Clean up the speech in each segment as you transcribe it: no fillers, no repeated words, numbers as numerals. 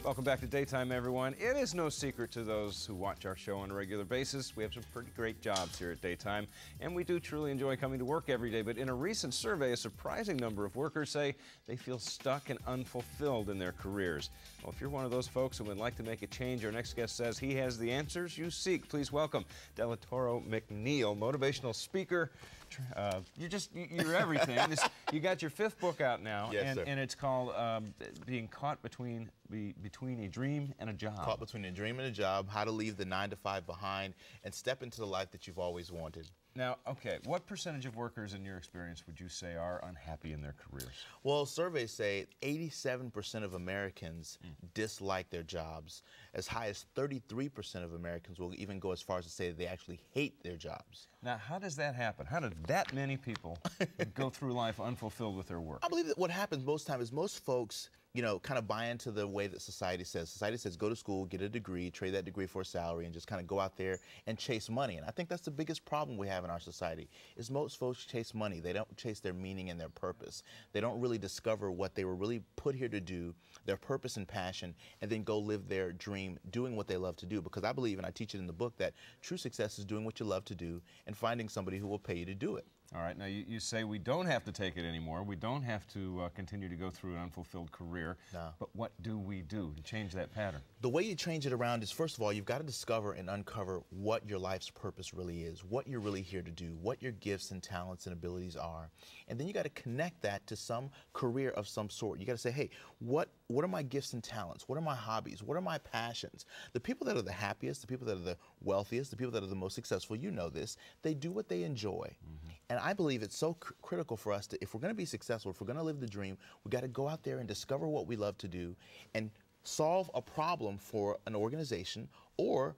Welcome back to Daytime, everyone. It is no secret to those who watch our show on a regular basis. We have some pretty great jobs here at Daytime, and we do truly enjoy coming to work every day. But in a recent survey, a surprising number of workers say they feel stuck and unfulfilled in their careers. Well, if you're one of those folks who would like to make a change, our next guest says he has the answers you seek. Please welcome Delatorro McNeal, motivational speaker. You're everything. You got your 5th book out now, yes, and it's called Being Caught Between a Dream and a Job. Caught between a dream and a job, how to leave the 9-to-5 behind and step into the life that you've always wanted. Now, okay, what percentage of workers in your experience would you say are unhappy in their careers? Well, surveys say 87% of Americans dislike their jobs. As high as 33% of Americans will even go as far as to say that they actually hate their jobs. Now, how does that happen? How do that many people go through life unfulfilled with their work? I believe that what happens most times is most folks, you know, kind of buy into the way that society says. Society says go to school, get a degree, trade that degree for a salary, and just kind of go out there and chase money. And I think that's the biggest problem we have in our society, is most folks chase money. They don't chase their meaning and their purpose. They don't really discover what they were really put here to do, their purpose and passion, and then go live their dream doing what they love to do. Because I believe, and I teach it in the book, that true success is doing what you love to do and finding somebody who will pay you to do it. All right, now you say we don't have to take it anymore. We don't have to continue to go through an unfulfilled career. No. But what do we do to change that pattern? The way you change it around is, first of all, you've got to discover and uncover what your life's purpose really is, what you're really here to do, what your gifts and talents and abilities are. And then you got to connect that to some career of some sort. You got to say, hey, what are my gifts and talents? What are my hobbies? What are my passions? The people that are the happiest, the people that are the wealthiest, the people that are the most successful, you know this, they do what they enjoy. And I believe it's so critical for us to, if we're going to be successful, if we're going to live the dream, we got to go out there and discover what we love to do and solve a problem for an organization, or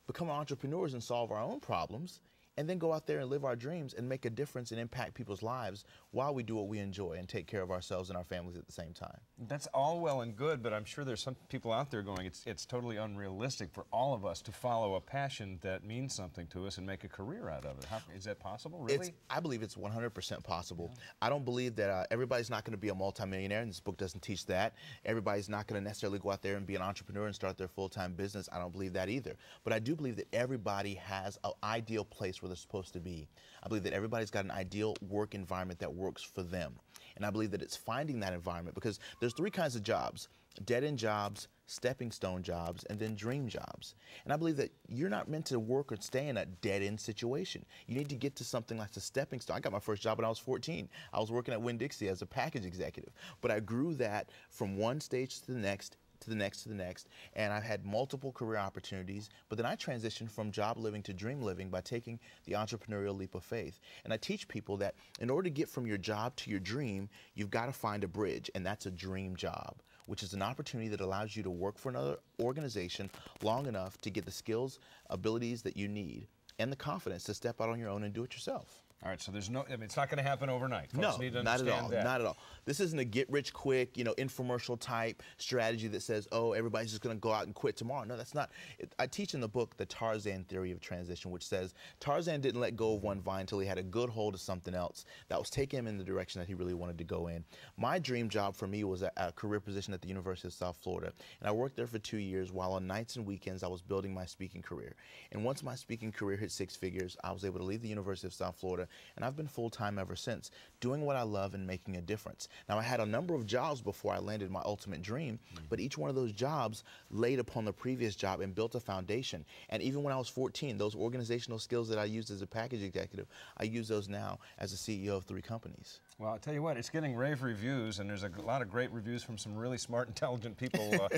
become entrepreneurs and solve our own problems, and then go out there and live our dreams and make a difference and impact people's lives while we do what we enjoy and take care of ourselves and our families at the same time. That's all well and good, but I'm sure there's some people out there going, it's totally unrealistic for all of us to follow a passion that means something to us and make a career out of it. Is that possible, really? I believe it's 100% possible. Yeah. I don't believe that everybody's not going to be a multimillionaire, and this book doesn't teach that. Everybody's not going to necessarily go out there and be an entrepreneur and start their full-time business. I don't believe that either. But I do believe that everybody has an ideal place where they're supposed to be. I believe that everybody's got an ideal work environment that works for them. And I believe that it's finding that environment, because there's 3 kinds of jobs: dead-end jobs, stepping stone jobs, and then dream jobs. And I believe that you're not meant to work or stay in a dead-end situation. You need to get to something like a stepping stone. I got my first job when I was 14. I was working at Winn-Dixie as a package executive. But I grew that from one stage to the next, to the next, to the next, and I've had multiple career opportunities. But then I transitioned from job living to dream living by taking the entrepreneurial leap of faith. And I teach people that in order to get from your job to your dream, you've got to find a bridge, and that's a dream job, which is an opportunity that allows you to work for another organization long enough to get the skills, abilities that you need, and the confidence to step out on your own and do it yourself. All right, so there's no, I mean, it's not going to happen overnight. Folks No, need to not at all. that. Not at all. This isn't a get-rich-quick, you know, infomercial type strategy that says, oh, everybody's just going to go out and quit tomorrow. No, that's not. I teach in the book the Tarzan theory of transition, which says Tarzan didn't let go of one vine until he had a good hold of something else that was taking him in the direction that he really wanted to go in. My dream job for me was a career position at the University of South Florida, and I worked there for 2 years, while on nights and weekends I was building my speaking career. And once my speaking career hit 6 figures, I was able to leave the University of South Florida, and I've been full-time ever since, doing what I love and making a difference. Now, I had a number of jobs before I landed my ultimate dream, but each one of those jobs laid upon the previous job and built a foundation. And even when I was 14, those organizational skills that I used as a package executive, I use those now as a CEO of 3 companies. Well, I'll tell you what, it's getting rave reviews, and there's a lot of great reviews from some really smart, intelligent people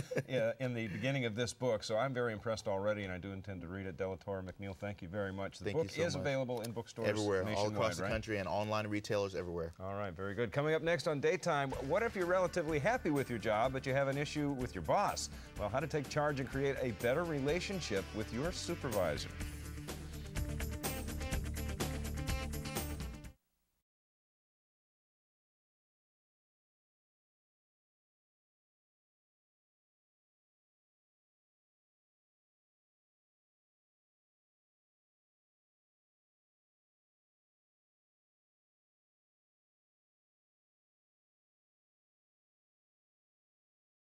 in the beginning of this book, so I'm very impressed already, and I do intend to read it. Delatorro McNeal, thank you very much. The book is available in bookstores everywhere, all across the right? country, and online retailers everywhere. All right, very good. Coming up next on Daytime, what if you're relatively happy with your job, but you have an issue with your boss? Well, how to take charge and create a better relationship with your supervisor.